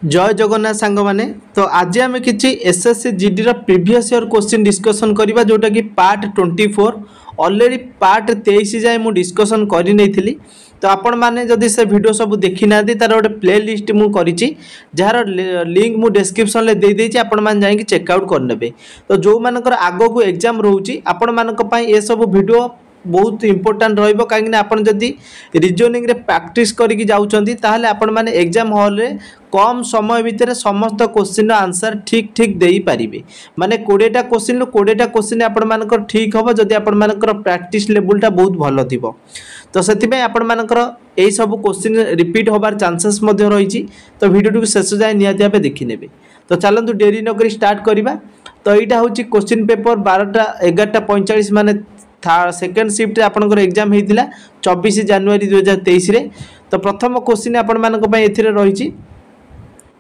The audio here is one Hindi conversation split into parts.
जय जगन्नाथ सांग माने। तो आज आम कि SSC GD previous year question discussion करवा जोटा कि पार्ट 24 ऑलरेडी पार्ट 23 जाए मुझे डिस्कसन कर नहीं। तो आपण मैंने जदि से वीडियो सब देखी ना तार गोटे प्ले लिस्ट मुझे जार लिंक मुझे डिस्क्रिप्शन में दे देती आपण मैंने जाकि चेकआउट करने। तो जो मानकर आग को एग्जाम रोचे आपण मानक ये सब वीडियो बहुत इंपोर्टाट रहिबो कहीं आपन जदि रिजनिंग रे प्रैक्टिस करके जाउछंती ताहले आपण माने एग्जाम हॉल रे कम समय भितर समस्त क्वेश्चन आंसर ठीक ठीक देई पारिबे। माने 20टा क्वेश्चन 20टा क्वेश्चन आपण मानकर ठीक हबो जदि आपण मानकर प्रैक्टिस लेवलटा बहुत भलो थिबो। तो सेति आपण मानकर एई सब क्वेश्चन रिपीट होबार चांसेस मध्ये रहिछि। तो वीडियो को शेष जाय नियाति भाबे देखि नेबे। तो चलंतु देरी न करी स्टार्ट करिबा। तो एटा होछि क्वेश्चन पेपर 12टा 11टा 45 माने सेकेंड शिफ्ट आपनकर एग्जाम होता 24 जनवरी 2023 रे। तो प्रथम क्वेश्चन आपण मानक पय एथिरे रहिछि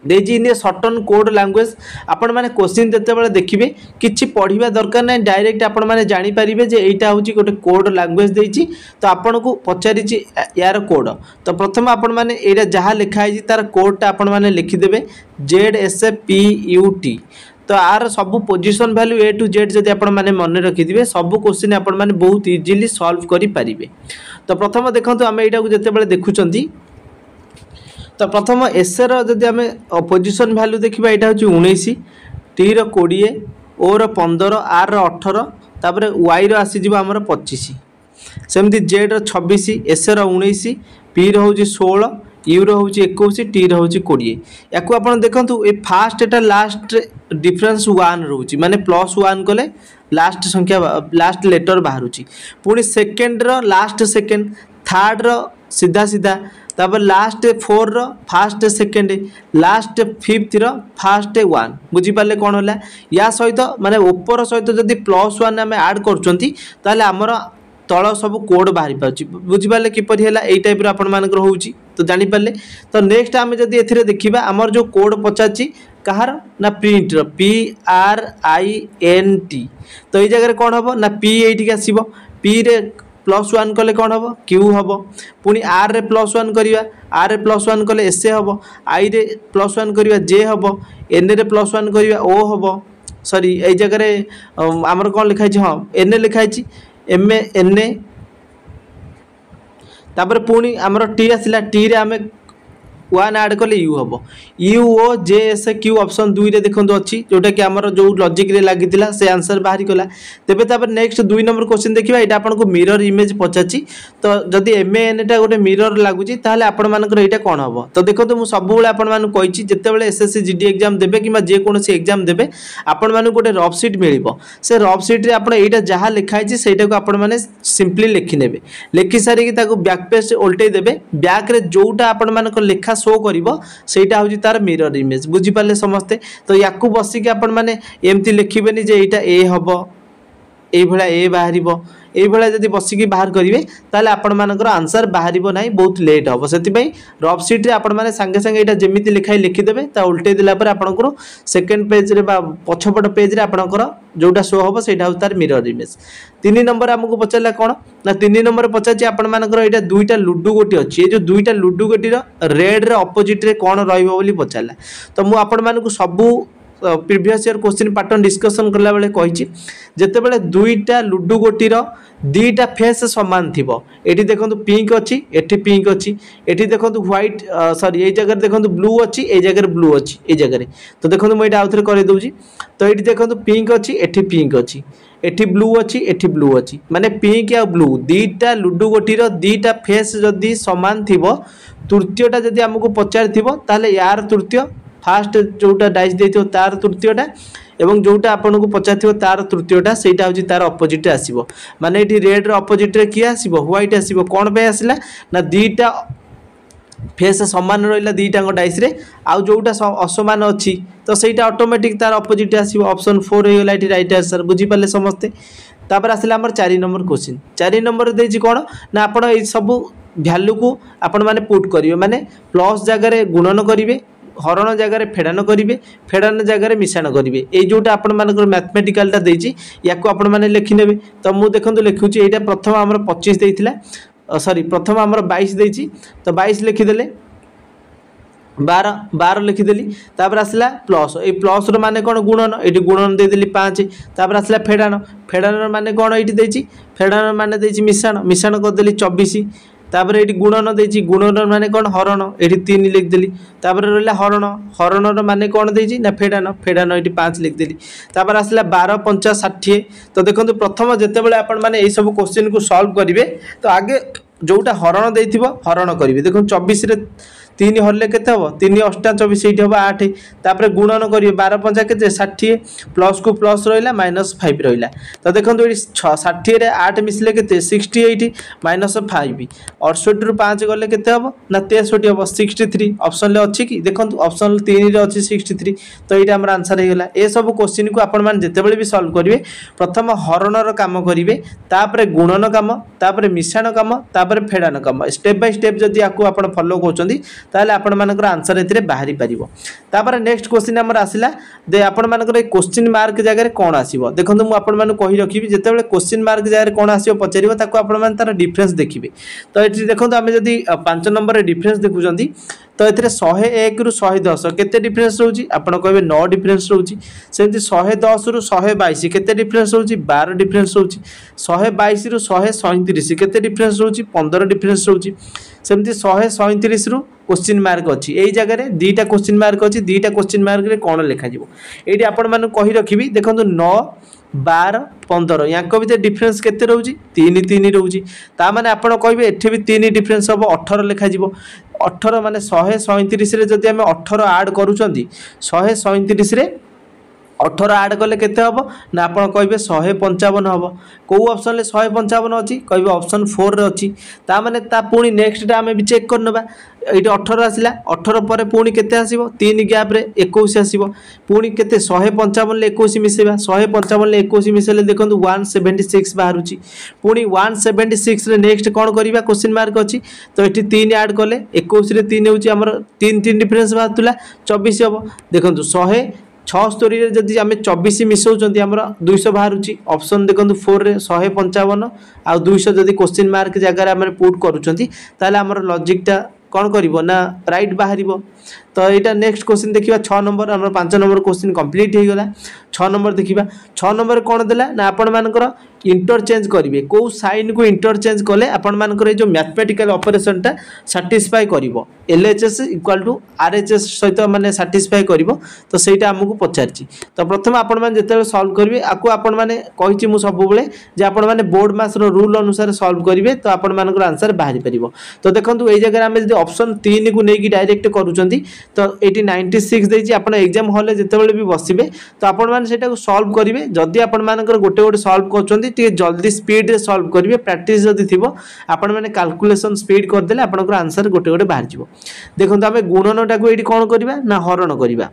देजी इन सर्टन कोड लैंग्वेज। आपण माने क्वेश्चन जते बेले देखिबे किछि पढ़िबा दरकार नै डायरेक्ट आपण माने जानि परिबे जे एटा होछि गोटे कोड लैंग्वेज देछि। तो आपण को पचारिछि यार कोड। तो प्रथम आपण माने एटा जहा लिखा है तार कोडटा आपण माने लिखि देबे ZSPUT। तो आर सब position value A to Z जदि आपण माने मन रखिदिबे सब क्वेश्चन आपण माने बहुत इजीली सॉल्व करि परिबे। तो प्रथम देखंतु आमे एटा को जते बेले देखुचंती। तो प्रथम एस रो जदि आमे पोजिशन वैल्यू देखिबा एटा होची 19 T रो 20 O रो 15 R रो 18 तापर Y रो आसी जिवो हमर 25 सेमति Z रो 26 S रो 19 P रो होची 16 U रो होची 21 T रो होची 20। याकू आपण देखंतु ए फास्ट एटा लास्ट डिफरेंस 1 रोची माने +1 कले लास्ट संख्या लास्ट लेटर बाहरुची। पुणी सेकंड रो लास्ट सेकंड थर्ड रो सीधा सीधा तापर लास्ट 4 रो फास्ट सेकंड लास्ट 5th रो फास्ट 1 बुझी पाले कोन होला। या सहित माने ऊपर सहित जदी +1 आमे ऐड करचंती ताले हमर तळ सब कोड बाहरी पाउची बुझी पाले किपरि होला एई टाइप रो आपण मानकर होउची। तो जानि पाले। तो नेक्स्ट आमे जदी एथिरे देखिबा हमर जो कोड पचाची कहार ना प्रिंट रो PRINT। तो ये जगह कौन हम ना P एटी आसो P रे +1 कले कौन हम Q हम पुणी R रे +1 करिया R रे +1 कले S हम I रे +1 करिया J हम N रे +1 करिया O हम सॉरी ए जगह आमर कौन लिखाई हाँ N लिखाई M N तापर पुणी आमर T आसला T रे आमे 1 ऐड कले U हम UOJSQ ऑप्शन 2 रे देखंतु अछि जोटा कि हमर जो लॉजिक रे लागितिला से आंसर बाहरी कला। तेबे तापर नेक्स्ट 2 नंबर क्वेश्चन देखिबा एटा आपन को मिरर इमेज पचाची। तो जदी MAN टा गोटे मिरर लागुची ताहले आपन मानकर एटा कोन हबो। तो देखंतु मु सब बेले आपन मान कहिची जते बेले SSC GD एग्जाम देबे किबा जे कोनोसी एग्जाम देबे आपन मान गोटे रफ शीट मिलिबो। से रफ शीट रे आपन एटा जहा लिखाई छि सेटा को आपन माने सिंपली लिखि नेबे। लिखि सारी कि ताको बैक पेज उल्टै देबे बैक रे जोटा आपन मानकर लिखा शो करिवो सेटा होची तार मिरर इमेज बुझी पाले समस्ते। तो याकू बसी के आपण माने एमती लिखिबेनी जे एटा A हबो एई भला A बाहरिबो एई भला जदी बसी के बाहर करिवे ताले आपण मानकर आंसर बाहरिबो नाही बहुत लेट हबो। सेति पई रफ शीट रे आपण माने संगे संगे एटा जेमिति लिखाई लिखि देबे ता उल्टे दिला पर आपनकर सेकंड पेज रे बा पछपट पेज रे आपनकर जोटा शो हबो सेटा हो तार मिरर इमेज। 3 नंबर हमको पचारला कोन ना 3 नंबर पचाची आपण मानकर एटा दुईटा लुडू गोटी अछि ए जो दुईटा लुडू गोटी रो रेड रे ऑपोजिट रे कोन रहइबो बोली पचारला। तो मु आपण मानकु सबु previous year question pattern discussion करला बेले कहिछि जते बेले दुईटा लुडू गोटी रो दीटा फेस समान थिबो। एठी देखंतु पिंक अछि एठी पिंक अछि एठी देखंतु व्हाइट सॉरी ए जगह देखंतु ब्लू अछि ए जगह ब्लू अछि ए जगह। तो देखंतु म एटा आउथरे करे दउछि। तो एठी देखंतु पिंक अछि एठी पिंक अछि एठी ब्लू अछि एठी ब्लू अछि माने पिंक या ब्लू दीटा लुडू गोटी रो दीटा फेस जदी समान थिबो तृतीयटा जदी हमकु पचार थिबो ताले यार तृतीय फास्ट जोटा डाइस देथियो तार तृतीयटा एवं जोटा आपन को पचार थिबो तार तृतीयटा सेटा होची तार ऑपोजिट रे आसीबो। माने एठी रेड रो ऑपोजिट रे की आसीबो व्हाइट आसीबो कोन पे आसीला ना दीटा फेस समान रहिला दीटा डाइस रे आ जोटा असमान अछि तो सेटा ऑटोमेटिक तार ऑपोजिट आसीबो। ऑप्शन 4 हे गेला एठी राइट आंसर बुझी पाले समस्ते। तापर आसीला हमर 4 नंबर क्वेश्चन 4 नंबर देछि कोन ना आपण ए सब वैल्यू को आपण माने पुट करिवे माने प्लस जगह रे गुणन करिवे हरण जगह फेड़ान करेंगे फेड़ान जगह मिश्रण करेंगे ये जोटा आपण मानकर मैथमेटिकल देछि याको आपण माने लिखि नेबे। तो मु देखंतु लिखुची एटा प्रथम हमर 25 देइथिला सॉरी प्रथम हमर 22 देछि तो 22 लिखि देले बार बार लिखिदेली तापर आसला प्लस ये प्लस रे कौन गुणन ये गुणन देदेली 5 तापर आसला फेडान फेडान माने कौन ये देछि फेडान माने देछि मिश्रण मिश्रण करदेली 24 तापर ये गुणन देछि गुणन माने कौन हरण ये 3 लिखदेली तापर रहा हरण हरण माने कौन देछि ना फेडान फेडान ये 5 लिखदेली तापर आसला 12 5 60 तो देखो प्रथम जितेबाला आपण मैंने यही सब क्वेश्चन को सॉल्व करेंगे तो आगे जोटा हरण देथिबो हरण करेंगे देखो 24 रे 3 हरले केते हम 3 8 24 ये हम 8 तापर गुणन करेंगे 12 5 के 60 प्लस को प्लस रहा -5 रहा तो देखो ये 60 रे 8 मिसले के 68 -5 68 रु 5 गले केते हम ना 63 हम 63 ऑप्शन ले अच्छी कि देखो ऑप्शन 3 रे अच्छी 63 तो ये आम आंसर हो गला ए सब क्वेश्चन को आपण मैंने जितेबाला भी सॉल्व करेंगे प्रथम हरणर काम करेंगे तापर गुणन काम तापर मिश्रण काम तापर फेडान काम स्टेप बाय स्टेप जदि आपको आपण फॉलो करछंती ताले आपण मानकर आंसर एथिरे बाहरी परिबो तापर नेक्स्ट क्वेश्चन हमर आसिला दे आपण मानकर ए क्वेश्चन मार्क जगह रे कोन आसीबो देखंतु मु आपण माने कहि रखिबी जेतेबेले क्वेश्चन मार्क जगह रे कोन आसीबो पचारिबो ताको आपण माने तार डिफरेंस देखिबे तो एठी देखंतु हमें जदि 5 नंबर रे डिफरेंस देखुचंती तो एथिरे 101 रु 110 केते डिफरेंस रहउची आपण कहबे 9 डिफरेंस रहउची सेंति 110 रु 122 केते डिफरेंस रहउची 12 डिफरेंस रहउची 122 रु 137 केते डिफरेंस रहउची 15 डिफरेंस रहउची सेमती 137 रु क्वेश्चन मार्क अच्छी यही जगह दीटा क्वेश्चन मार्क अच्छी दीटा क्वेश्चन मार्क रे कौन लिखा ये आपण मैंने कही रखी देखो 9 12 15 या भर डिफरेंस केते रोची 3 3 रोची ताने आपड़ कहे एठी भी 3 डिफरेंस हम 18 लिखा 18 माने 137 रे जदि आम 18 आड करूछंती 137 रे 18 आड कले केते हम ना आप कहे 155 हम कौ ऑप्शन ले 155 अच्छी कहे ऑप्शन 4 रे अच्छी ताने पुणी नेक्स्ट आम भी चेक करनबा ये 18 आसला 18 पर पुणी केते आसीबो 3 गैप रे 21 आसीबो पुणी केते 155 ले 21 मिसेबा 155 ले 21 मिसेले देखंतु 176 बाहरुची पुणी 176 रे नेक्स्ट कोन करिबा क्वेश्चन मार्क अच्छी तो एठी 3 ऐड कले 21 रे 3 होची हमर 3 3 डिफरेंस बातुला 24 हबो देखंतु 176 रे जदि आमे 24 मिसौचंती हमर 200 बाहरुची ऑप्शन देखंतु 4 रे 155 आ 200 जदि क्वेश्चन मार्क जगह रे हमर पुट करूचंती ताले हमर लॉजिक टा कौन करिवो ना राइट बाहर तो यहाँ नेक्स्ट क्वेश्चन देखा 6 नंबर आम 5 नंबर क्वेश्चन कंप्लीट हो गला 6 नंबर देखा 6 नंबर कौन देला ना आपण मानकर इंटरचेंज करेंगे कौ साइन को इंटरचेंज कले आपण मानकर जो मैथमेटिकल ऑपरेशन टा सैटिस्फाई करिवो LHS इक्वल टू RHS सहित माने सैटिस्फाई करिवो तो सेटा हमकु पचारची तो प्रथम आपण माने जेते सॉल्व करिवे आकु आपण माने कहिची मु सब बेले जे आपण माने बोर्ड मास रो रूल अनुसार सॉल्व करिवे तो आपण मानकर आंसर बाहरी परिवो तो देखंतु ए जगह हम जदि ऑप्शन 3 को नेकी डायरेक्ट करूचंती तो 96 देछि आपण एग्जाम हॉल ले जेते बेले भी बसिबे तो आपण माने सेटा को सॉल्व करिवे जदि आपण मानकर गोटे गोटे सॉल्व करचंती टे जल्दी स्पीड रे सॉल्व करिवे प्रैक्टिस जदि थिबो आपण माने कैलकुलेशन स्पीड कर देले आपनकर आंसर गोटे गोटे बाहर जिवो देखंतु हमें गुणनटा को एठी कोन करिवा ना हरण करिवा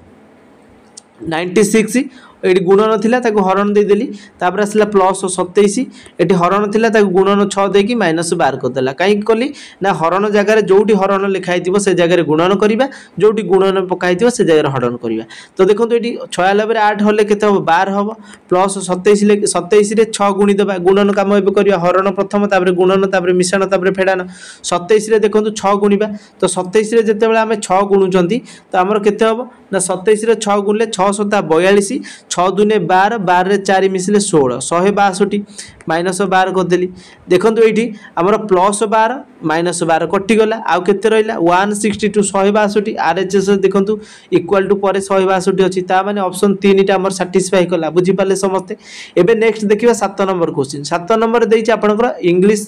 96 ये गुणन थिला ताको हरण दे देली तापर आसला प्लस 27 एटी हरण थिला ताको गुणन 6 देकी माइनस 12 कर देला काई कली ना हरण जगह रे जोटी हरण लिखाई थिबो से जगह रे गुणन करिवा जोटी गुणन पकाई थिबो से जगह रे हरण करिवा तो देखंतु एटी 96 रे 8 होले केते हो 12 होबो प्लस 27 रे 6 गुणी देबा गुणन काम एबे करिवा हरण प्रथम तापर गुणन तापर मिश्रण तापर फेडान 27 रे देखंतु 6 गुणीबा तो 27 रे जेते बेला हमें 6 गुणुचंती तो हमर केते होबो ना 27 रे 6 गुणले 6 7 42 6 दुने 12 12 रे 4 मिसले 16 162 माइनस 12 करदेली देखंतु एठी हमर प्लस 12 माइनस 12 कटि गला आउ केते रहला 162 162 RHS देखंतु इक्वल टू पर 162 अछि ता माने ऑप्शन 3 टा हमर सैटिस्फाई कला बुझी पाले समस्त एबे नेक्स्ट देखिबा 7 नंबर क्वेश्चन 7 नंबर देछि आपनकर इंग्लिश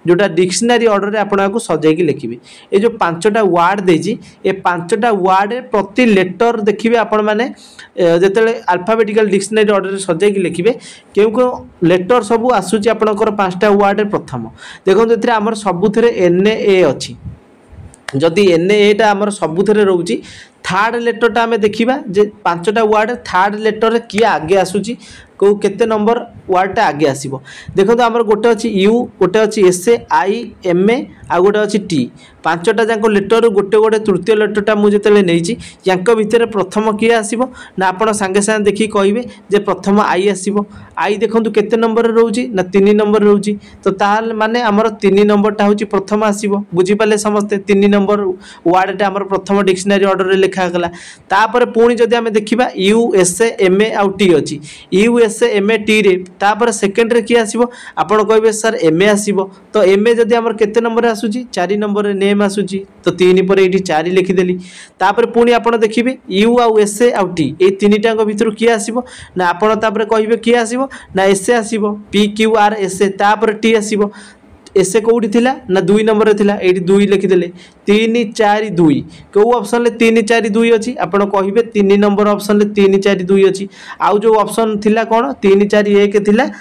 जोटा डिक्शनरी ऑर्डर रे आपन को सजाई के लिखिबे ए जो 5टा वर्ड देछि ए 5टा वर्ड रे प्रति लेटर देखिबे आपन माने जेतेले अल्फाबेटिकल डिक्शनरी ऑर्डर रे सजाई के लिखिबे केउ को लेटर सब आसुची आपनकर 5टा वर्ड रे प्रथम देखो एथिरे हमर सबुथरे NA अछि जदि NA टा हमर सबुथरे रहउची थर्ड लेटर टा हमें देखिबा जे 5टा वर्ड थर्ड लेटर रे किया आगे आसुची को केते नंबर वर्ड टा आगे आसीबो देखो हमर गोटे अछि U गोटे अछि SA I MA आ गोटे अछि T पांचटा जाक लेटर गोटे गोटे तृतीय लेटरटा मुझे नहीं या भितर प्रथम किए आसो ना आप सांगे सांगे देखिए कहे जे प्रथम आई आसो आई देखूँ केते नंबर रोचे ना 3 नंबर रोचे तो ताल माने आमर 3 नंबरटा हूँ प्रथम आसो बुझीपारे समस्ते 3 नंबर वार्डटा आमर प्रथम डिक्शनरी ऑर्डर लिखागला तापर पुणी जदि आम देखा USA MA आउ टी अच्छी USA MA टी रे तापर सेकेंड रे किए आसो आपड़ कहे सर MA आसो तो MA जदि आमर केते नंबर आसूची 4 नंबर नेम आसूची तो 3 पर ये 4 लिखिदेली तापर पुणी आप देखिए यू आउ SA आउ टी ये 3टाक भितर किए आसो ना आपड़ तापर कहे किए आसो ना SA आसो PQR SA तापर टी आसो एसे कौटी थिला ना 2 नंबर थिला एठी 2 लिखिदेले 3 4 2 को ऑप्शन ले 3 4 2 अछि आपण कहिबे 3 नंबर ऑप्शन ले 3 4 2 अछि आउ जो ऑप्शन थिला कोन 3 4 1 थिला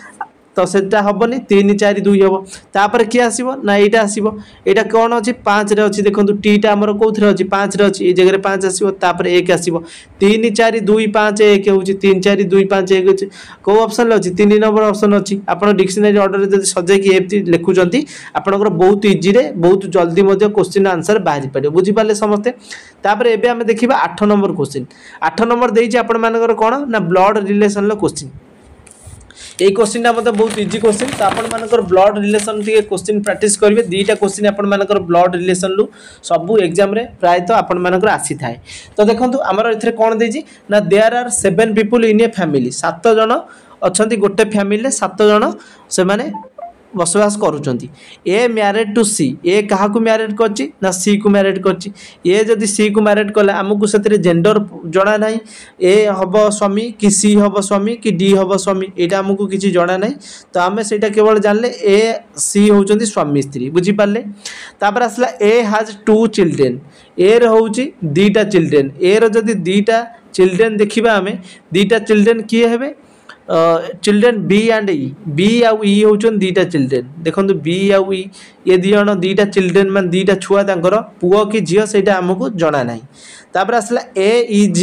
तो सेटा हबनी 3 4 2 हबो तापर कि आसीबो ना एटा आसीबो एटा कोन अछि 5 रे अछि देखंतु टी टा हमर कोथरे अछि 5 रे अछि ए जगह रे 5 आसीबो तापर 1 आसीबो 3 4 2 5 1 होछि 3 4 2 5 1 होछि को ऑप्शन ले अछि 3 नंबर ऑप्शन अछि आपण डिक्शनरी ऑर्डर रे जदि सजे कि एफटी लिखुचंती आपनकर बहुत इजी रे बहुत जल्दी मध्ये क्वेश्चन आंसर बाहरी पड़े बुझी पाले समस्ते तापर एबे हम देखिबा 8 नंबर क्वेश्चन 8 नंबर देइछि आपण मानकर कोन ना ब्लड रिलेशन लो क्वेश्चन ये क्वेश्चन मतलब बहुत इजी क्वेश्चन तो आपण मानकर blood relation T question practice करेंगे 2टा क्वेश्चन आपण मानकर ब्लड रिलेशन लु सबू एग्जाम रे प्रायतः आपण मानकर आसी थाए तो देखंतु हमर एथरे कोन देजी ना there are 7 people in a family 7 जन अछंती गोटे फैमिली 7 जन से माने बसवास करूचंती ए मैरिड टू सी ए कहा को मैरिड करची ना सी को मैरिड करची ए जदि सी को मैरिड कला हमकु सेतरे जेंडर जणा नाही ए हबो स्वामी कि सी हबो स्वामी कि डी हबो स्वामी एटा हमकु किछि जणा नाही तो हमें सेटा केवल जानले ए सी होचंती स्वामी स्त्री बुझी पाले तापर असला ए हैज 2 चिल्ड्रन ए रे होची 2टा चिल्ड्रन ए रे जदि 2टा चिल्ड्रन देखिबा हमें 2टा चिल्ड्रन किए हेबे children B and E B आउ ई होचन 2टा चिल्ड्रन देखंतु बी आउ ई ये दियण 2टा चिल्ड्रन मान 2टा छुआ तांकर पुओ कि झियो सेटा हमकु जणा नाही तापर असला A is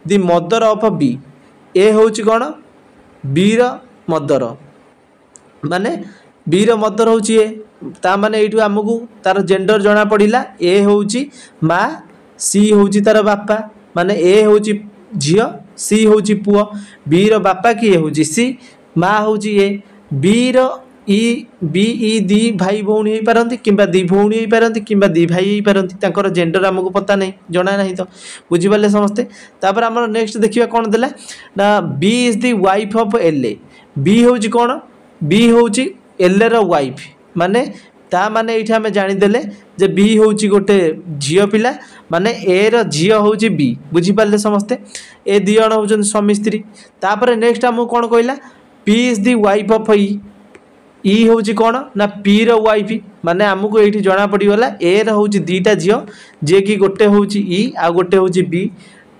the mother of B A होची कोन बी रो मदर माने बी रो मदर होची ए ता माने एठु हमकु तार जेंडर जणा पडिला ए होची मां सी होची तार बापा माने ए होची झियो सी होची पुओ बी रो बापा किए होची सी मां होची A B row E B E दी भाई भौणी हे पारंती किंबा दी भौणी हे पारंती किंबा दी भाई हे पारंती तांकर जेंडर हमको पता नहीं जणा नहीं तो बुझी पाले समस्ते तापर हमर नेक्स्ट देखिबा कोन देला ना B is the wife of L ए बी होची कोन बी होची एल रो वाइफ माने ता माने एठी हमें जानि देले जे बी होची गोटे झियो पिला माने ए रो झियो होची बी बुझी पाले समस्ते ए दियण होचन स्वामी स्त्री तापर नेक्स्ट हम कोन कहला P is the wife of E होची कोन ना पी रो वाइफ माने हमको एठी जणा पड़ी गला ए रो होची 2टा झियो जे कि गोटे होची ई आ गोटे होची बी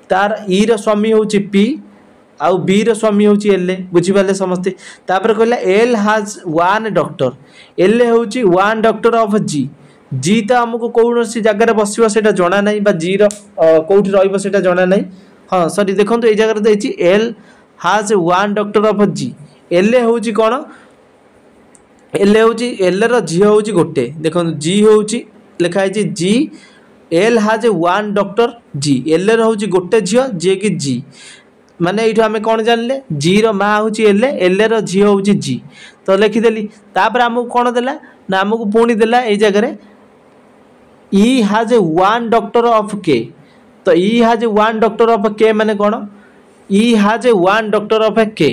तार ई रो स्वामी होची पी आउ बी रो स्वामी होची एल बुझी पाले समस्ते तापर कहला एल हैज 1 डॉक्टर एल होची 1 डॉक्टर ऑफ जी जी तो हमको कौन जगार बस जना ना जी रौटी रहा जना ना हाँ सॉरी देखो ये जगह देखिए L has 1 doctor of G L हूँ कौन एल हूँ एल झी हूँ गोटे देखो जी हूँ लिखाई G L has 1 doctor G L हूँ गोटे झील जी कि जी माने ये आम कौन जानले जी रो माँ हूँ एल एल झी हूँ जी तो लिखिदेली तापर आमको कौन देला ना आमको पुणी देला ये जगह ई हैज 1 डॉक्टर ऑफ के तो ई हैज 1 डॉक्टर ऑफ के माने कौन ई हैज 1 डॉक्टर ऑफ के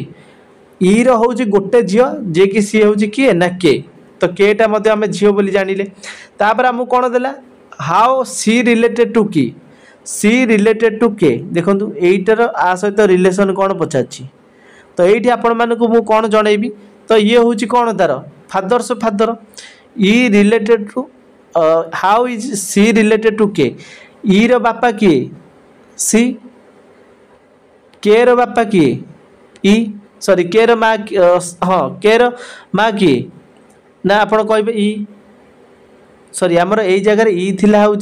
ई रो हूँ गोटे झील जे कि सी हूँ किए ना के तो केटा मध्य आम झील बोली जानिले तापर आमको कौन देला हाउ सी रिलेटेड टू की सी रिलेटेड टू के देखो एटार आ सहित रिलेशन कौन पचार तो ये आपण मानक मु कौन जनइबी तो ये हूँ कौन तार fathers father E related to how is C related to K E रो बापा किए सी के रो बापा किए ई सॉरी के रो माँ हाँ के रो माँ किए ना आपण कहे ई सॉरी आमर यही जगह ई थिला हूँ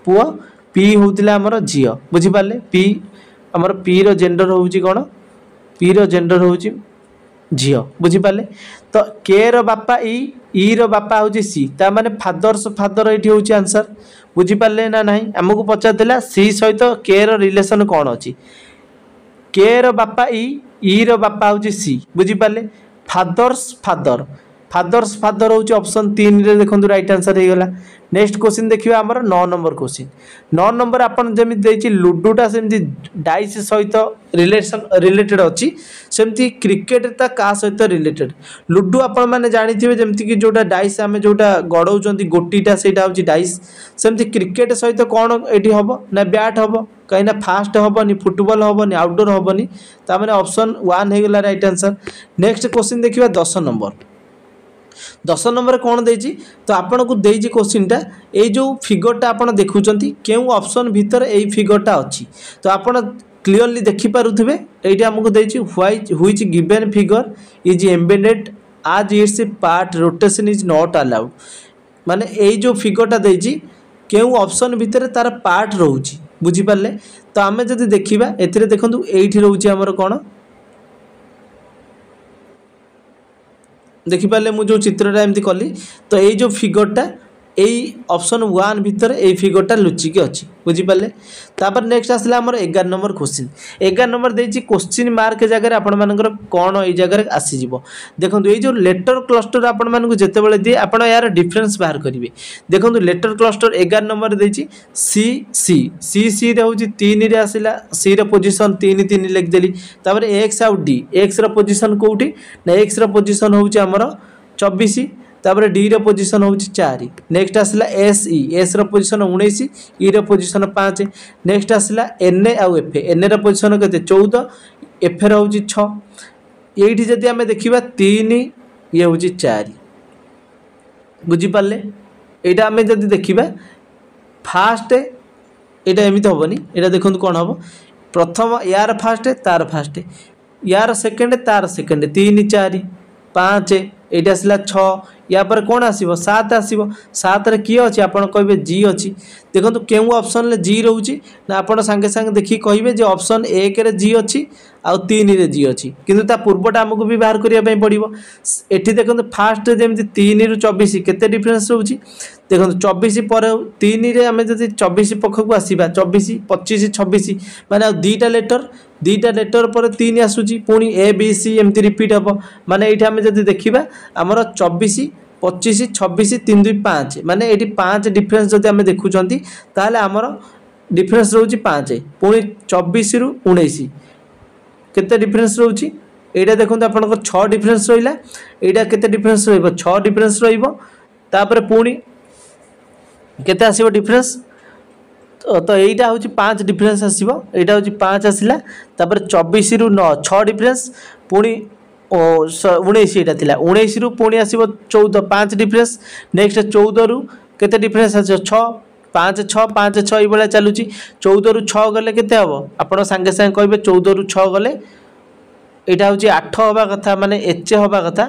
पुओ पी होतिला हमर झियो बुझिपारे पी हमर पी रो जेंडर होउची कोन पी रो जेंडर होउची झील बुझीपारे। तो के रो बापा ई रो बापा हूँ सी ता माने फादर्स फादर ये हूँ आंसर बुझीपारे ना ना आमको पचारा सी सहित के रो रिलेशन कौन अच्छी के रो बापा ई रो बापा हूँ सी बुझीपारे। फादर्स फादर फादर्स फादर हूँ ऑप्शन 3 रे देखो राइट आंसर हो गला। नेक्स्ट क्वेश्चन देखिए आमर 9 नंबर क्वेश्चन 9 नंबर आपन जमी देछि लुडोटा सेमती डाइस सहित रिलेटेड अच्छी सेमती क्रिकेट ता का सहित रिलेटेड लुडो आपण माने जानिथिबे जेमती कि जोटा डाइस आमे जोटा गड़ौचंती गोटीटा सेटा होछि डाइस सेमती क्रिकेट सहित कोन एठी हबो ना बैट हबो कहीं ना फास्ट हबनी फुटबॉल हबनी आउटडोर हबनी ता माने ऑप्शन 1 हो गला राइट आंसर। नेक्स्ट क्वेश्चन देखिबा 10 नंबर 10 नंबर कौन देछि तो आपन को देछि क्वेश्चनटा ए जो फिगरटा आपन देखुचंती केउ ऑप्शन भीतर ए फिगरटा अछि तो आपन क्लियरली देखि पारुथिबे एटा हमको देछि which given figure is embedded as its part rotation is not allowed माने ए जो फिगरटा देछि केउ ऑप्शन भीतर तार पार्ट रहउछि बुझी पारले। तो आमे जदि देखिबा एथिरे देखंतु एठी रहउछि हमर कोन देखिपारे मुझे चित्रटा एमती कली तो ये जो फिगरटा यही ऑप्शन 1 भितर ये फिगरटा लुचिकी अच्छी बुझीपारे। तापर नेक्स्ट आसला आमर 11 नंबर क्वेश्चन 11 नंबर देछि क्वेश्चन मार्क जगह आपण मानकर कौन ये जगह आसीज देखो ये जो लेटर क्लस्टर आपण मानक जितेबाला दिए आप यार डिफरेन्स बाहर करेंगे। देखो लेटर क्लस्टर 11 नंबर देछि सी सी सी सी रे होछि 3 रे आसिला सी रे पोजीशन 3 3 लिखदेली तापर एक्स आउ डी एक्स रो पोजीशन कोउठी ना एक्स रो पोजीशन होछि हमर 24 तापर डी रो पोजीशन होछि 4 नेक्स्ट आसला एस ई एस रो पोजीशन 19 ई रो पोजीशन 5 नेक्स्ट आसला एन ए आउ एफ एन रो पोजीशन केते 14 एफ रो होछि 6 एठी जदि हमें देखिबा 3 ये होछि 4 बुझी पाले। एटा हमें जदि देखिबा फास्ट एटा एमिति होबनी एटा देखंतु कोन होबो प्रथम यार फास्ट तार फास्ट यार सेकंड तार सेकंड 3 4 5 एटा आसला 6 या पर कौन आसीबो 7 आसीबो 7 रे किए अछि आपण कहबे जी अछि देखंतु केउ ऑप्शन ले जी रहउछि ना आपण संगे संगे देखि कहबे जे ऑप्शन 1 रे जी अछि आ 3 रे जी अछि किंतु ता पूर्वटा हमकु भी बाहर करिया पई पड़िबो। एठी देखंतु फास्ट जेमति 3 रु 24 केते डिफरेंस रहउछि देखंतु 24 पर 3 रे हमें जदि 24 पखकु आसीबा 24 25 26 माने दुईटा लेटर पर 3 आसुची पुणी ए बी सी एमती रिपीट हम माने एठी हमें जदि देखिबा हमर 24 25 26 3 2 5 माने एठी 5 डिफरेंस जदि हमें देखुचंती ताले हमर डिफरेंस रहउची 5 पुणी 24 रु 19 केते डिफरेंस रहउची एटा देखंतु आपन 6 डिफरेंस रहिला एटा केते डिफरेंस रहइबो 6 डिफरेंस रहिबो तापर पुणी केते आसीबो डिफरेंस तो यहीटा हूँ 5 डिफरेंस आसो यहाँ हूँ 5 आसला 24 रु 9 6 डिफरेंस पुणी 19 यहाँ था 19 रु पुणी आसो 14 5 डिफरेंस नेक्स्ट 14 रु केते डिफरेंस आस 6 5 6 5 6 ये चलुची 14 रु 6 गले केते हम आप सांगे सांगे कहे 14 रु 6 गले यहाँ हूँ 8 हवा कथा माने एच हवा कथा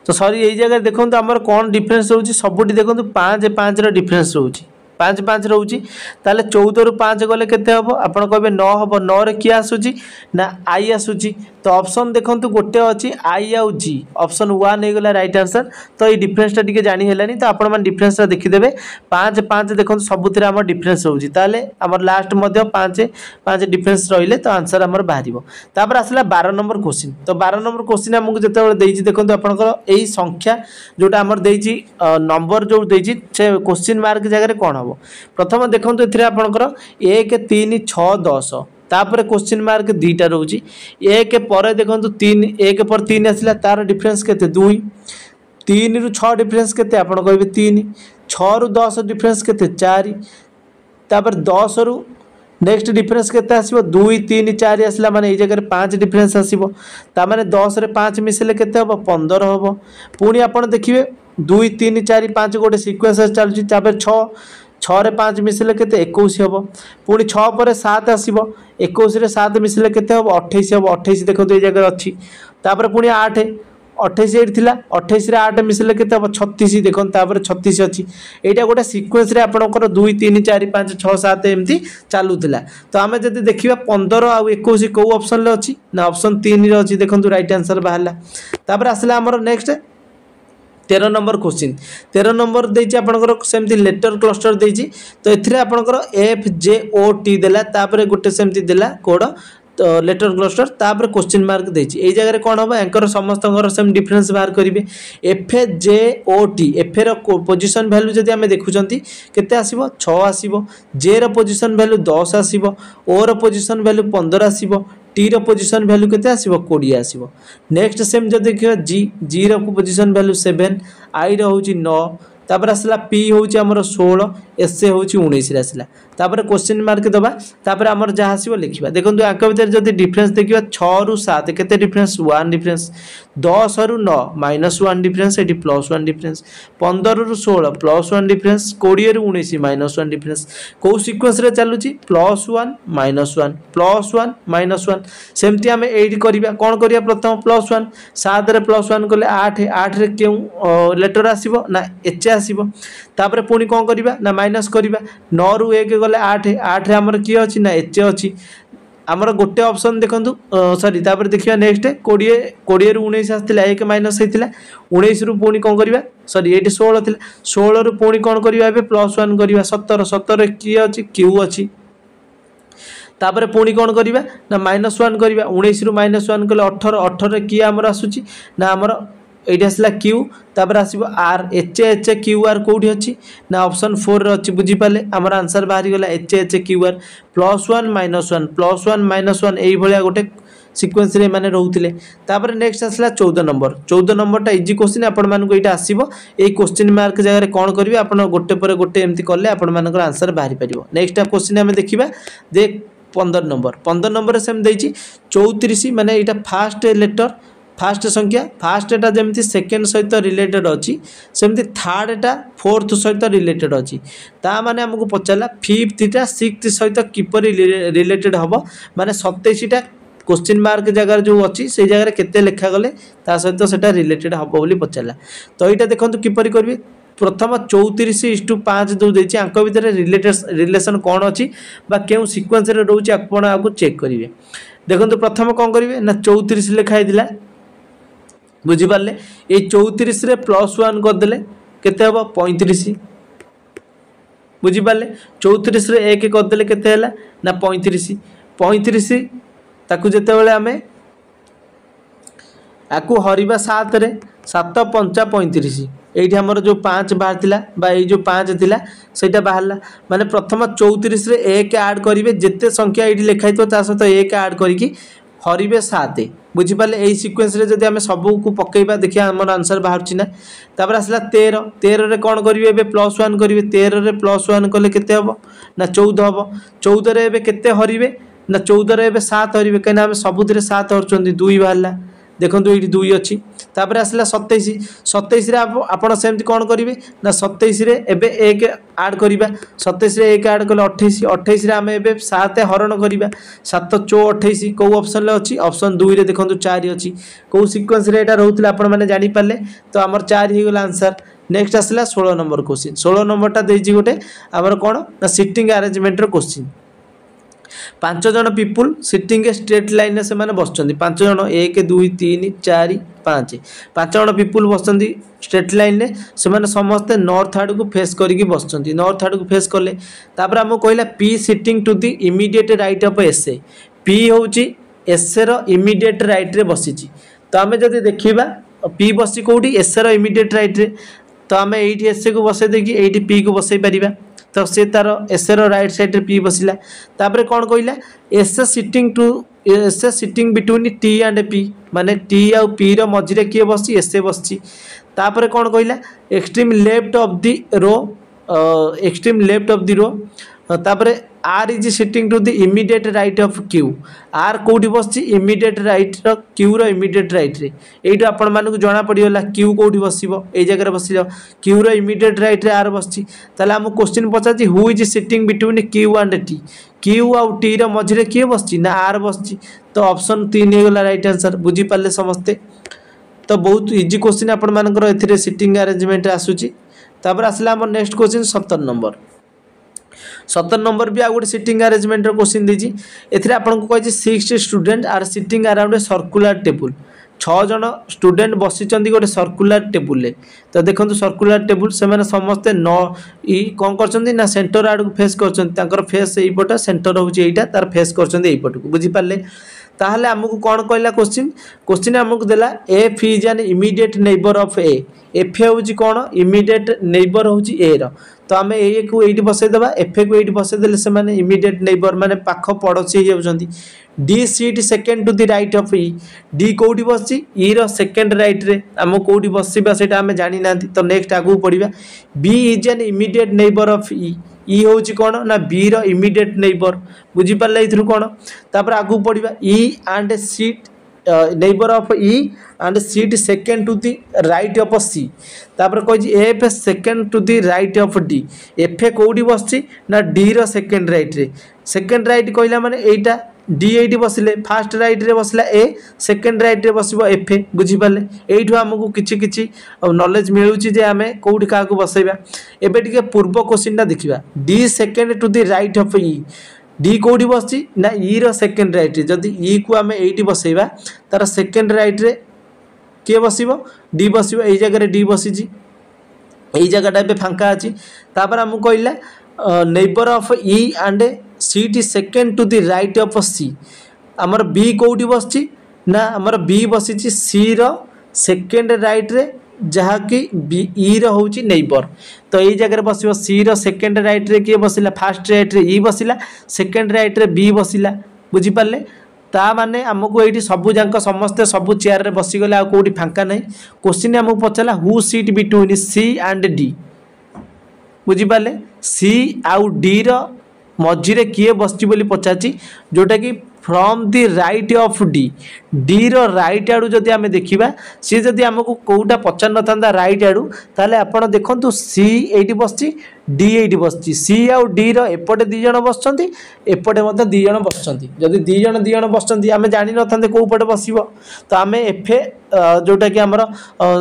तो सॉरी यही जगह देखो आमर कौन डिफरेंस रोचे सबुठी देखो 5 5 डिफरेंस रोचे 5 5 रोचे ताले 14 रु 5 गले केते हम आपन कहबे 9 हम 9 रे किया आसुची ना आई आसुची तो ऑप्शन देखो गोटे अच्छी आई आउ जी ऑप्शन 1 हो गला राइट आंसर। तो ये डिफरेंसटा टिके जानी हेलानी तो आपण मान डिफरेंसटा देखिदेबे 5 5 देखो सबुथिरे आमर डिफरेंस रोचे ताले आमर लास्ट मध्य 5 5 डिफरेंस रहिले तो आंसर आमर बाहरिबो। तापर आसला 12 नंबर क्वेश्चन तो 12 नंबर क्वेश्चन हमकु जेतेबेले देइछि देखो आपनकर एई संख्या जोटा आमर देइछि नंबर जो देइछि से क्वेश्चन मार्क जगह कोन हो प्रथम देखो एथिरे आपनकर 1 3 6 10 तापर क्वेश्चन मार्क दुईटा रोची 1 पर देखो 3 1 पर 3 आसला तार डिफरेंस केते 2 3 रु 6 डिफरेंस केते आपण कहबे 3 6 रु 10 डिफरेंस केते 4 तापर 10 रु नेक्स्ट डिफरेंस केते आसीबो 2 3 4 आसला माने ए जगह 5 डिफरेंस आसीबो ता माने 10 रे 5 मिसले केते हबो 15 हबो पुणी आपण देखिबे 2 3 4 5 गोटे सीक्वेंस चलुची तापर 6 रे 5 मिसले केते 21 हबो पुणी 6 पर 7 आसीबो 21 रे 7 मिसले केते हबो 28 हबो 28 देखो ए जगह अछि तापर पुणी 8 28 एट थिला 28 रे 8 मिसले केते अब 36 देखन तापर 36 अछि एटा गोटे सीक्वेंस रे आपनकर 2 3 4 5 6 7 एमती चालुथिला तो आमे जदी देखिबा 15 आ 21 को ऑप्शन ले अछि ना ऑप्शन 3 रे अछि देखंतु राइट आंसर बाहला तापर आसला हमर नेक्स्ट 13 नंबर क्वेश्चन 13 नंबर देछि आपनकर सेमती लेटर क्लस्टर देछि तो एथिरे आपनकर एफ जे ओ टी देला तापर गोटे सेमती देला कोड तो लेटर क्लस्टर तापर क्वेश्चन मार्क देछि एई जगह रे कोन होबा एंकर समस्तकर सेम डिफरेंस बाहर करिवे एफ जे ओ टी एफ रो पोजीशन वैल्यू जदी हमें देखुचंती केते आसीबो 6 आसीबो जे रो पोजीशन वैल्यू 10 आसीबो ओ रो पोजीशन वैल्यू 15 आसीबो टी रो पोजीशन वैल्यू केते आसीबो 20 आसीबो नेक्स्ट सेम जदी देखियो जी रो पोजीशन वैल्यू 7 आई रो होची 9 तापर आसला पी होची हमर 16 एस ए होची 19 रे आसला तापर क्वेश्चन मार्क दबा तापर हमर जहा आसीबो लिखिबा देखंतु आंक भीतर जदी डिफरेंस देखिबा 6 रु 7 केते डिफरेंस 1 डिफरेंस 10 रु 9 -1 डिफरेंस एटी +1 डिफरेंस 15 रु 16 +1 डिफरेंस 20 रु 19 -1 डिफरेंस को सीक्वेंस रे चालुची +1 -1 +1 -1 सेमती हमें 8 करिबा कोन करिया प्रथम +1 7 रे +1 कले 8 8 रे केउ लेटर आसीबो ना एच आसीबो तापर पुनी कोन करिबा ना माइनस करिबा 9 रु 1 गले 8 8 रे हमर की अछि ना एच अछि हमर गोटे ऑप्शन देखंतु सॉरी तापर देखिबा नेक्स्ट 20 रु 19 आस्तिला 1 माइनस हेतिला 19 रु पुनी कोन करिबा सॉरी एटी 16 थिला 16 रु पुनी कोन करिबा एबे +1 करिबा 17 17 रे की अछि क्यू अछि तापर पुनी कोन करिबा ना -1 करिबा 19 रु -1 कले 18 18 रे की हमर आसुची ना हमर एटी आसला क्यू तापर आसीबो R H H Q R कोठी अछि ना ऑप्शन 4 रे अछि बुझी पाले हमर आंसर बाहरी गेला एच एच क्यू आर +1 -1 +1 -1 एई भलिया गोटे सीक्वेंस रे माने रहउतिले तापर नेक्स्ट आसला 14 नंबर टा इजी क्वेश्चन आपण मानको एटा आसीबो एई क्वेश्चन मार्क जगह रे कोन करबे आपण गोटे पर गोटे एमती करले आपण मानकर आंसर बाहरी परिबो नेक्स्ट क्वेश्चन हमें देखिबा देख 15 नंबर रे सेम देछि 34 माने एटा फर्स्ट लेटर फास्ट संख्या फास्ट एटा जेमती सेकंड सहित रिलेटेड अछि सेमती थर्ड एटा फोर्थ सहित रिलेटेड अछि ता माने हमकु पचला फिफ्थ टा सिक्स्थ सहित किपरि रिलेटेड हबो माने 27 टा क्वेश्चन मार्क जगह जो अछि से जगह केते लेखा गले ता सहित सेटा रिलेटेड हबो बोली पचला तो एटा देखंतु किपरि करबे प्रथम 34:5 जो देछि अंक भीतर रिलेशन कोन अछि बा केउ सीक्वेंस रे रहउछि आपण आगु चेक करिवे देखंतु प्रथम कोन करिवे ना 34 लेखा हिदिला बुझी पाले ए 34 रे +1 कर देले केते हबो 35 बुझी पाले 34 रे 1 कर देले केते हला ना 35 ताकू जेते बेले हमें आकू हरिबा 7 रे 7 5 35 एठी हमर जो 5 बाहर थिला बा ए जो 5 थिला सेटा बाहरला माने प्रथम 34 रे 1 ऐड करिवे जेते संख्या एठी लिखाइतो ता सहित 1 ऐड करिकि हरिबे 7 बुझी पाले एई सीक्वेंस रे जदी हमें सब को पकेइबा देखिया हमर आंसर बाहर छी ना तापर आसला 13 रे कोन करिवे एबे +1 करिवे 13 रे +1 कले केते हबो ना 14 हबो 14 रे एबे केते हरिवे ना 14 रे एबे 7 हरिवे कना हम सबुतरे 7 हरचोंदी 2 बाहरला देखंतु एठी 2 अछि तापर आसला 27 रे आपण सेमति कोन करिवे ना 27 रे एबे 1 ऐड करिबा 27 रे 1 ऐड कले 28 रे हम एबे 7 हरण करिबा 7 4 28 को ऑप्शन ले अछि ऑप्शन 2 रे देखंतु 4 अछि को सीक्वेंस रे एटा रहउतला आपण माने जानि पाले तो हमर 4 ही गेला आंसर नेक्स्ट आसला 16 नंबर क्वेश्चन 16 नंबर टा देछि गोटे हमर कोन ना सिटिंग अरेंजमेंट रो क्वेश्चन 5 जन पीपुल सिटिंग स्ट्रेट लाइन से माने बसचंदी 5 जन 1 2 3 4 5 5 जन पीपुल बसचंदी स्ट्रेट लाइन ने से माने समस्त नॉर्थ आड़ को फेस करिकि बसचंदी नॉर्थ आड़ को फेस करले तापर हम कहला P sitting to the immediate right of S A P होची एस ए रो इमीडिएट राइट रे बसिची तो हमें जदी देखिबा पी बसी कोठी एस ए रो इमीडिएट राइट रे तो हमें एठी एस ए को बसे देकी एठी पी को बसई परिबा तो से तार एस रो राइट साइड रे पी बसिला तापर कोन कहला S sitting between T and P माने टी आ पी रो मझी रे के बसी एस बसची तापर कोन कहला extreme left of the row तापर R is sitting to the immediate right of Q R कोठी बसची इमीडिएट राइट रो क्यू रो इमीडिएट राइट रे एइटो आपण मानकु जाना पडियोला क्यू कोठी बसिबो एई जगह रे बसिलो क्यू रो इमीडिएट राइट रे आर बसची ताले हम क्वेश्चन पचाची who is sitting between Q and T Q आ टी रो मझी रे के बसची ना आर बसची तो ऑप्शन 3 हे गेला राइट आंसर बुझी पाले समस्ते तो बहुत इजी क्वेश्चन आपण मानकर एथिरे सिटिंग अरेंजमेंट आसूची। तापर आसला हमर नेक्स्ट क्वेश्चन 17 नंबर। 17 नंबर भी आ गोटे सिटिंग अरेंजमेंट क्वेश्चन दीजिए। एथिरे आपन को कहि 6 student are sitting around a circular table. 6 जन स्टूडेंट बसिचंदी गोटे सर्कुलर टेबल ले। तो देखंतु सर्कुलर टेबल से माने समस्ते न ई कोन करचंदी ना सेंटर आड़ को फेस करचंदी। तांकर फेस एई पट सेंटर होची एईटा तार फेस करचंदी एई पट को बुझी पाले। ताहले हमकु कोन कहला क्वेश्चन हमकु देला F is an immediate neighbor of A. F होची कोन इमीडिएट नेबर होची ए रो। तो आम ए को एटी बसई देबा एफ को एटी बसई देले से माने इमीडिएट नेबर माने पाख पड़ोसी हो जाउछंती। D seat second to the right of E. D कोठी बसची ई रो सेकंड राइट रे हम कोठी बसबा सेटा हम जानि नांती। तो नेक्स्ट आगु पड़िबा B is an immediate neighbor of E. E होची कोन ना बी रो इमीडिएट नेबर बुझी पाले इथरु कोन। तापर आगु पड़िबा E end seat neighbor of E end seat second to the right of C. तापर कहि F second to the right of D. F कोठी बसची ना डी रो सेकंड राइट रे। सेकंड राइट कहला माने एटा डी एटी बसिले फास्ट राइट रे बसला ए सेकंड राइट रे बसिबो एफ बुझी पाले। एइठु हमकु किछि किछि नॉलेज मिलुची जे आमे कोठी का को बसैबा। एबे टिके पूर्व क्वेश्चन देखिबा D second to the right of E. D कोठी बसची ना ई रो सेकंड राइट रे। जदी ई को आमे एइटी बसैबा तार सेकंड राइट रे के बसिबो डी बसिबो। एई जगह रे डी बसिची एई जगहटा बे फांका अछि। तापर हम कहला neighbor of E end seat second to the right of C. आमर बी कोठी बसची ना आमर बी बसिची सी रो सेकंड राइट रे जहा कि बी ई रो होची नेबर। तो एई जगह रे बसिबो सी रो सेकंड राइट रे के बसिला फास्ट राइट रे ई बसिला सेकंड राइट रे बी बसिला बुझी पाले। ता माने हमको एठी सबु जांक समस्त सबु चेयर रे बसी गले आ कोठी फांका नै। क्वेश्चन हमको पचला who seat between C and D बुझी पाले। सी आउ डी रो मझिरे किए बसची बोली पचाची जोटा कि from the right of D. D रो राइट आडू जदि आमे देखिबा सी जदि हमको कोउटा पचार नथांदा राइट आडू ताले आपण देखंतु सी एटी बसची डी एटी बसची। सी आउ डी रो एपटे दी जण बसचंती एपटे मते दी जण बसचंती। जदि दी जण बसचंती आमे जानि नथांदे को पटे बसिबो। तो आमे एफ जोटा कि हमर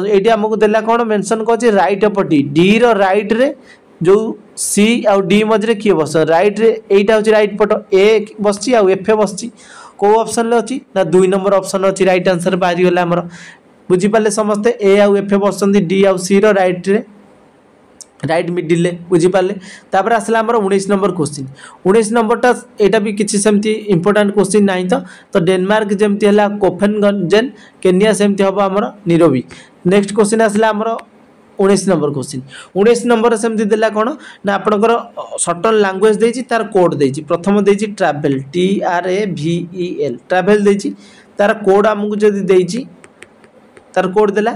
एटी हमको देला कोन मेंशन करछि राइट ऑफ डी। डी रो राइट रे जो सी आउ डी मझे किए बस राइट रे एटा होची राइट पट ए बसची आउ एफ बसची। को ऑप्शन ले अछि ना 2 नंबर ऑप्शन अछि राइट आंसर बाहरी गला हमर बुझी पाले समस्त ए आउ एफ बसचंदी डी आउ सी रो राइट रे राइट मिडिल ले बुझी पाले। तापर आसला हमर 19 नंबर क्वेश्चन। 19 नंबर टा एटा भी किछि सेमती इंपोर्टेंट क्वेश्चन नाही। तो डेनमार्क जेमती हला कोपेनहेगन केनिया सेमती हबो हमर नीरोबी। नेक्स्ट क्वेश्चन आसला हमर 19 नंबर क्वेश्चन। 19 नंबर सेमती देला कोन ना आपनकर सर्टन लैंग्वेज देछि तार कोड देछि। प्रथम देछि travel T R A V E L travel देछि तार कोड हमकु जदी देछि तार कोड देला।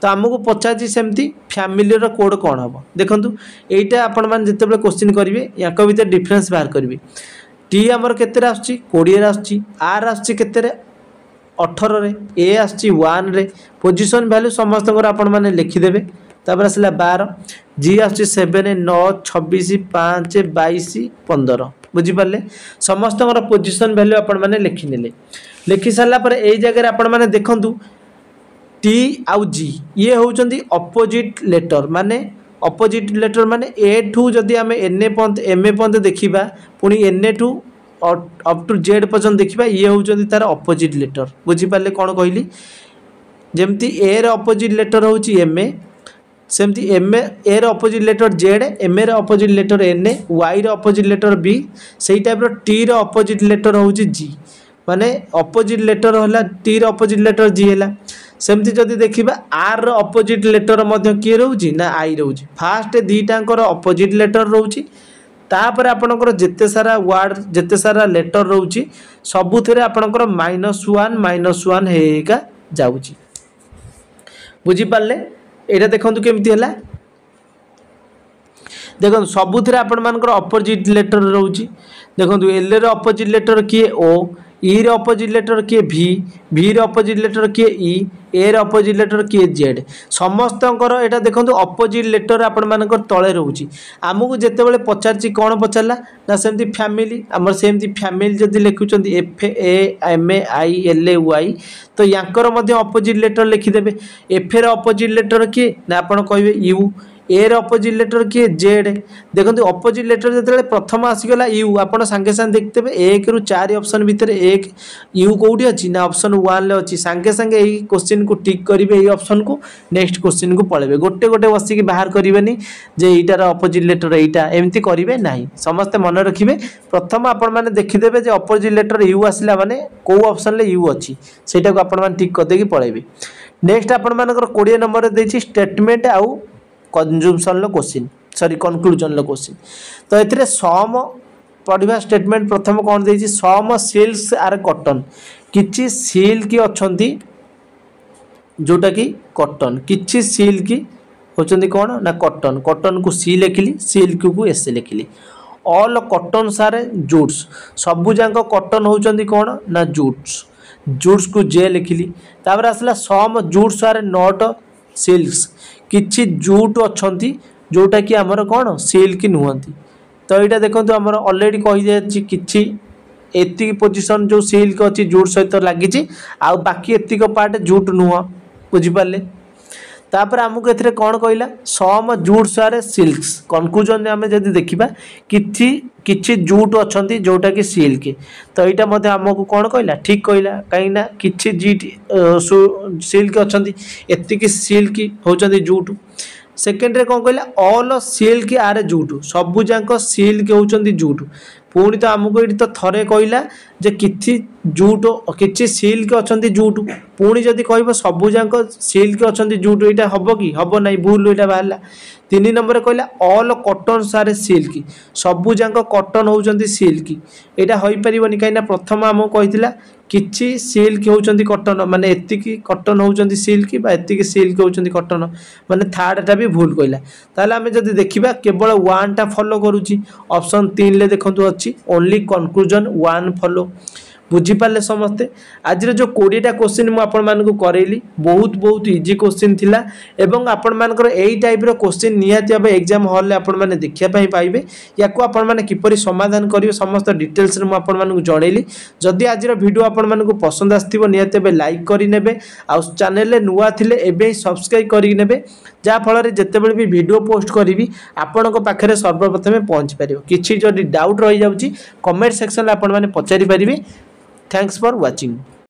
तो हमकु पचाछि सेमती फैमिली रो कोड कोन हबो देखंतु। एइटा आपण मान जतेबे क्वेश्चन करिवे याक भीतर डिफरेंस बाहर करिवे। टी हमर केते आछी 20 रे आछी आर आछी केते रे 18 रे ए आछी 1 रे। पोजीशन वैल्यू समस्त को आपण माने लिखि देबे। तापर आसला 12 जी आछी 7 9 26 5 22 15 बुझी पाले। समस्त को पोजीशन वैल्यू आपण माने लिखि नेले। लिखि साला पर एई जगह रे आपण माने देखंतु टी आउ जी ये होचंदी ऑपोजिट लेटर माने ऑपोजिट लेटर माने ए टू जदी हमें एन ए पंत एम ए पंत देखिबा पुनी एन ए टू अप टू जेड पर्यंत देखिबा ये होचंदी तार ऑपोजिट लेटर बुझी पाले। कोन कहली जेमती ए रे ऑपोजिट लेटर होची एम ए सेमती एम ए रो ऑपोजिट लेटर जेड एम ए रो ऑपोजिट लेटर एन ए वाई रो ऑपोजिट लेटर बी सेही टाइप रो टी रो ऑपोजिट लेटर होची जी माने ऑपोजिट लेटर होला टी रो ऑपोजिट लेटर जी हैला। सेमती जदी देखिबा आर रो ऑपोजिट लेटर मध्य के रहउची ना आई रहउची। फास्ट दीटांकर ऑपोजिट लेटर रहउची तापर आपनकर जेते सारा वर्ड जेते सारा लेटर रहउची सबुथिरे आपनकर -1 हेका जाउची बुझी पाले। एटा देखंतु केमती हैला देखंतु सबुथिरे आपण मानकर ऑपोजिट लेटर रहउची। देखंतु एल रे ऑपोजिट लेटर किए ओ ई रे अपोजिट लेटर किए भी, भी रे अपोजिट लेटर किए ई, ए रे अपोजिट लेटर किए जेड। समस्तଙ୍କର एटा देखंतु अपोजिट लेटर आपण मानकर तळे रहउची। आमको जेतेबेले पचारची कोन पचारला ना सेमती फैमिली, हमर सेमती फैमिली जदी लिखुचंती F A M A I L A Y तो यांकर मध्ये अपोजिट लेटर लिखि देबे। एफ रे अपोजिट लेटर किए ना आपण कहबे यू, ए रे अपोजिट लेटर किए जेड। देखो अपोजिट लेटर जो प्रथम आसीगला यू आपड़ सांगे सांगे देखते 1 ରୁ 4 ऑप्शन भितर 1 यू कौटी अच्छी ना ऑप्शन 1 अच्छी सांगे सांगे यही क्वेश्चन को टिक करेंगे ये ऑप्शन को नेक्स्ट क्वेश्चन को पलैबे गोटे गोटे बसिक बाहर करेंगे जे यीटार अपोजिट लेटर यहीटा एमती करेंगे ना समस्ते मन रखिए प्रथम आपण मैंने देखीदे जे अपोजिट लेटर यू आसला माने कौ ऑप्शन यू अच्छी से आपण मैंने टिक करदे पलैबे। नेक्स्ट आपण मानकर 20 नंबर देछि स्टेटमेंट आउ consumption question sorry conclusion question. तो ये सम पढ़ा स्टेटमेंट प्रथम कौन दे सम सिल्क्स आर कॉटन किछि सिल्क अच्छी जोटा कि कॉटन किछि सिल्क होचंदी कौन ना कॉटन कॉटन को सी लिखिली सिल्क को एस लिखिली। ऑल कॉटन सारे जूट्स सबू जाक कॉटन होचंदी कौन ना जूट्स जूट्स को जे लिखिली। तापर आसला सम जूट्स आर नॉट सिल्क्स किछि जूट अच्छी जोटा कि आमर कौन सिल्क नुहति। तो यहाँ देखो आमर अलरेडी कही कि एति पोजिशन जो सिल्क अच्छी जूट सहित लगी आ बाकी एतिक पार्ट जूट नुह बुझिपारे। तापर आमको ए कौन कहला सम जूट्स आर सिल्क्स कनक्लूजन आम जब देखा किछि जूट अच्छी जोटा कि सिल्क। तो यहाँ आमको कौन कहला ठीक कहला कहीं किछि जीट सिल्क अच्छी एतिक सिल्क होचंदी जूट। सेकेंड कौन कहला ऑल सिल्क आर जूट सबू जाक सिल्क होचंदी जूट। पुणी तो आमको ये तो थरे कहला जे किछि जूट किछि सिल्क अच्छी जूट पुणी जदि कह सबू जाक सिल्क अच्छी जूट यहाँ हम कि हम ना भूल यहाँ बाहर। 3 नंबर कहला ऑल कॉटन सारे सिल्क सबू जाक कॉटन होचंदी सिल्क यहाँ हो पारिबनी कहीं प्रथम आमको कही किछि सिल्क होचंदी कॉटन माने एतिकी कॉटन होचंदी सिल्क बा एतिकी सिल्क होचंदी कॉटन माने थर्डटा भी भूल कहला। ताले आमे जदि देखिबा केवल 1 टा फॉलो करूची ऑप्शन 3 ले देखंतु अच्छी ओनली कंक्लूजन 1 फॉलो बुझीपारे समस्ते। आज जो 20टा क्वेश्चन मुझे आपण मानक करैली बहुत इजी क्वेश्चन थिला एवं आपण मानकर एई टाइप रो क्वेश्चन निहाती भाबे एग्जाम हॉल ले आपण माने देखिया पई पाइबे याको आपण माने किपरि समाधान करियो समस्त डिटेल्स रे मु आपण मानक जणैली। जदि आज रो वीडियो आपण मानक पसंद आस्थिबो निहाती भाबे लाइक करि नेबे आ चैनल ले नुआ थिले एबे सब्सक्राइब करि नेबे जा फल रे जेतेबेले भी वीडियो पोस्ट करिवि आपणक पाखरे सर्वप्रथमे पहुंच पारियो। किछि जदि डाउट रहि जाउची कमेंट सेक्शन ले आपण माने पचारि पारिबे। Thanks for watching.